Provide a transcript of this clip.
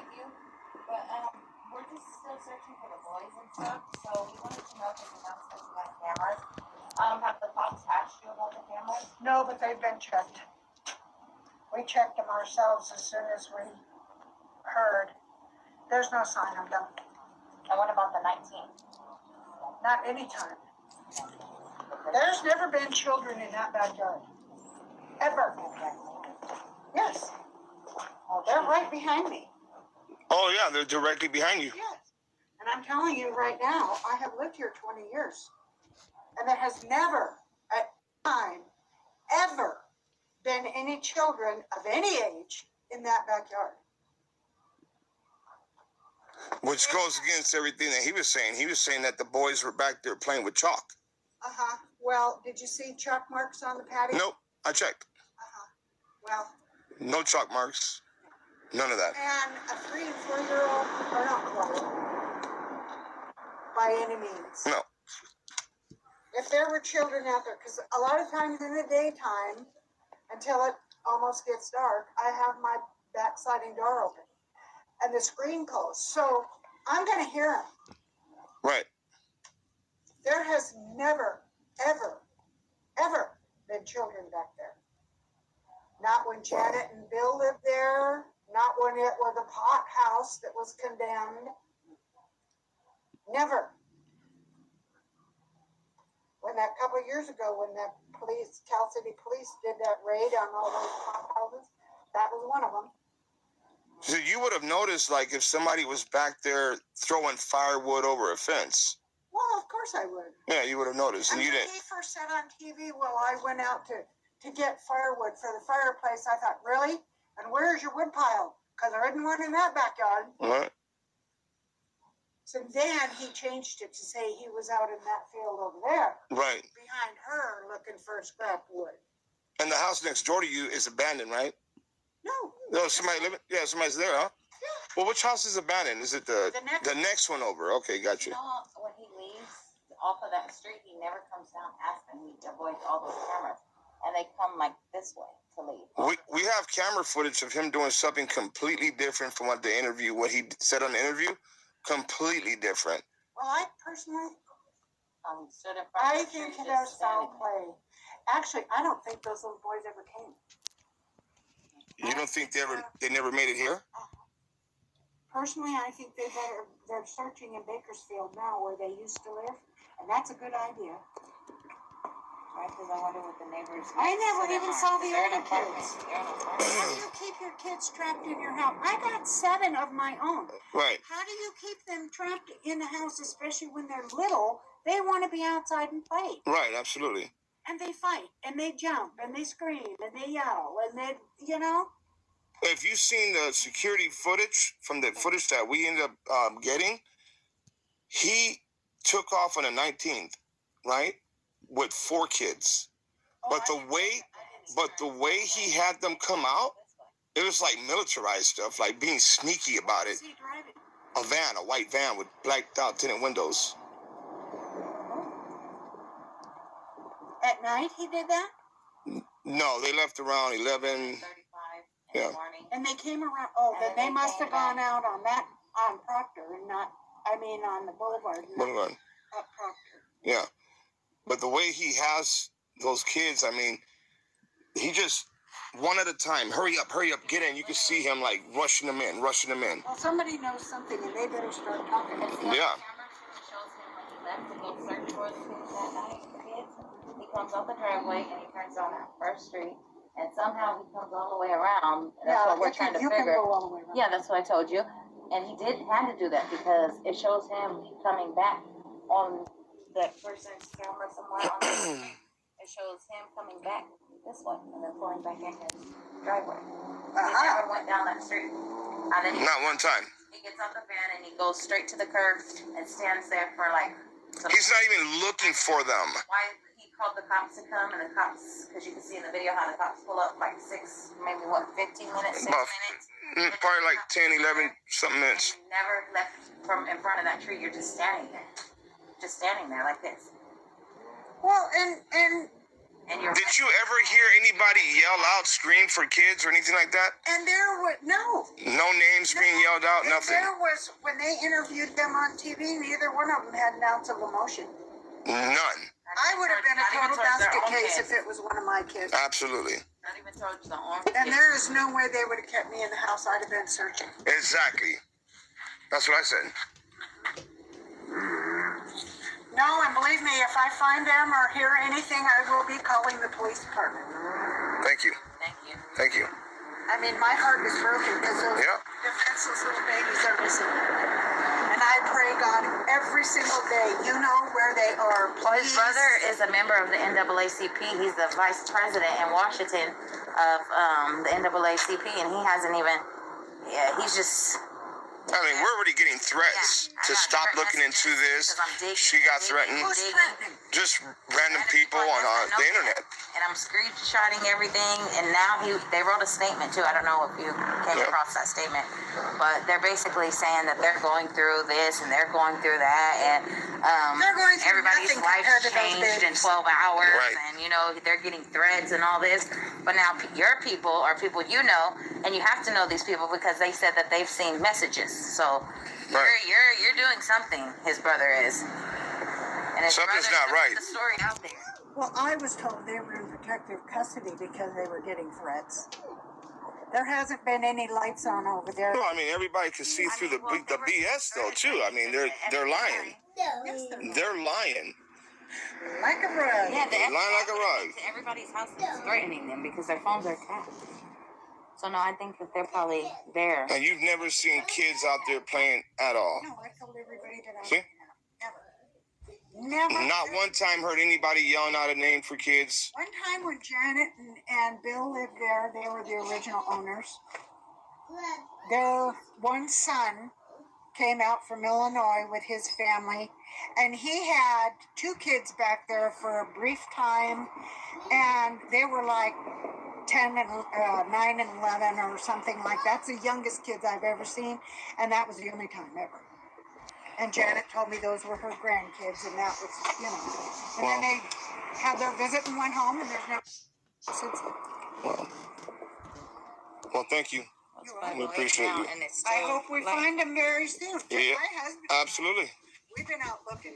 with you, but we're just still searching for the boys and stuff. So we wanted to know if the announcements about cameras. Have the cops asked you about the cameras? No, but they've been checked. We checked them ourselves as soon as we heard. There's no sign of them. And what about the 19th? Not any time. There's never been children in that backyard. Ever. Yes. Oh, they're right behind me. Oh, yeah, they're directly behind you. Yes. And I'm telling you right now, I have lived here 20 years. And there has never, at time, ever been any children of any age in that backyard. Which goes against everything that he was saying. He was saying that the boys were back there playing with chalk. Uh-huh. Well, did you see chalk marks on the patio? Nope, I checked. Uh-huh. Well. No chalk marks. None of that. And a 3 and 4-year-old are not close. By any means. No. If there were children out there, because a lot of times in the daytime, until it almost gets dark, I have my back sliding door open and the screen closed. So I'm going to hear them. Right. There has never, ever, ever been children back there. Not when Janet and Bill lived there. Not when it was a pot house that was condemned. Never. When that couple of years ago, when the police, Cal City Police did that raid on all those pot houses, that was one of them. So you would have noticed, like, if somebody was back there throwing firewood over a fence. Well, of course I would. Yeah, you would have noticed, and you didn't. When he first said on TV, well, I went out to get firewood for the fireplace, I thought, really? And where's your wood pile? Because there isn't one in that backyard. Right. So then he changed it to say he was out in that field over there. Right. Behind her looking for scrap wood. And the house next door to you is abandoned, right? No. No, somebody living? Yeah, somebody's there, huh? Yeah. Well, which house is abandoned? Is it the next one over? Okay, gotcha. You know, when he leaves off of that street, he never comes down asking. He avoids all those cameras. And they come like this way to leave. We have camera footage of him doing something completely different from what he said on the interview. Completely different. Well, I personally, stood in front I think there's foul play. Actually, I don't think those little boys ever came. You don't think they never made it here? Personally, I think they're searching in Bakersfield now where they used to live, and that's a good idea. Right, because I wonder what the neighbors. I never even saw the other kids. How do you keep your kids trapped in your house? I got 7 of my own. Right. How do you keep them trapped in the house, especially when they're little? They want to be outside and play. Right, absolutely. And they fight, and they jump, and they scream, and they yell, and they, you know. If you've seen the security footage from the footage that we ended up getting, he took off on the 19th, right? With 4 kids. But the way he had them come out, it was like militarized stuff, like being sneaky about it. A white van with blacked out tinted windows. At night he did that? No, they left around 11. 35 in the morning. And they came around, then they must have gone out on Proctor and not, on the boulevard. Boulevard. At Proctor. Yeah. But the way he has those kids, he just, one at a time, hurry up, get in. You can see him like rushing them in. Well, somebody knows something and they better start talking. Yeah. Shows him when he left to go search for the kids that night, the kids. He comes up the driveway and he turns on that first street. And somehow he comes all the way around. That's what we're trying to figure. Can go all the way around. Yeah, that's what I told you. And he had to do that because it shows him coming back on that person's camera somewhere on the screen. It shows him coming back this way and then pulling back in his driveway. He never went down that street. And then Not one time. He gets out the van and he goes straight to the curb and stands there for like. He's not even looking for them. Why he called the cops to come, and the cops, because you can see in the video how the cops pull up like 15 minutes, 6 minutes. Probably like 10, 11, something minutes. And you never left from in front of that tree. You're just standing there. Just standing there like this. Well, and And you're Did you ever hear anybody yell out, scream for kids or anything like that? And there was, no. No names being yelled out, And nothing. there was, when they interviewed them on TV, neither one of them had an ounce of emotion. None. I would have been a total basket case kids. if it was one of my kids. Absolutely. Not even towards the own And kids. there is no way they would have kept me in the house. I'd have been searching. Exactly. That's what I said. No, and believe me, if I find them or hear anything, I will be calling the police department. Thank you. Thank you. Thank you. I mean, my heart is broken because those Yeah. defenseless little babies are missing. And I pray, God, every single day, you know where they are. Well, his Please. brother is a member of the NAACP. He's the vice president in Washington of the NAACP, and he hasn't even. Yeah, he's just. I mean, we're already getting threats to stop looking into this. She got threatened. Who's threatening? Just random people on the internet. And I'm screenshotting everything, and now they wrote a statement too. I don't know if you came across that statement, but they're basically saying that they're going through this and they're going through that, and They're going through everybody's nothing life compared to those changed in babies. 12 hours, Right. and you know they're getting threats and all this. But now your people are people you know, and you have to know these people because they said that they've seen messages. So you're doing something. His brother is, and his Something's brother not put right. the story out there. Well, I was told they were in protective custody because they were getting threats. There hasn't been any lights on over there. No, I mean, everybody can see through the BS though too. I mean, they're lying. Yes, They're lying. like a rug. Yeah, the Lying like a rug. to everybody's house is threatening them because their phones are tapped. So no, I think that they're probably there. And you've never seen kids out there playing at all. No, I told everybody that I See? Never. Not one time heard anybody yelling out a name for kids. One time when Janet and Bill lived there, they were the original owners. Their one son came out from Illinois with his family, and he had 2 kids back there for a brief time, and they were like 10 and 9 and 11 or something like that. That's the youngest kids I've ever seen, and that was the only time ever. And Janet told me those were her grandkids, and that was, you know. And then they had their visit and went home, and there's no since then. Well, thank you. We appreciate you. I hope we find them very soon. Yeah. My husband, Absolutely. we've been out looking.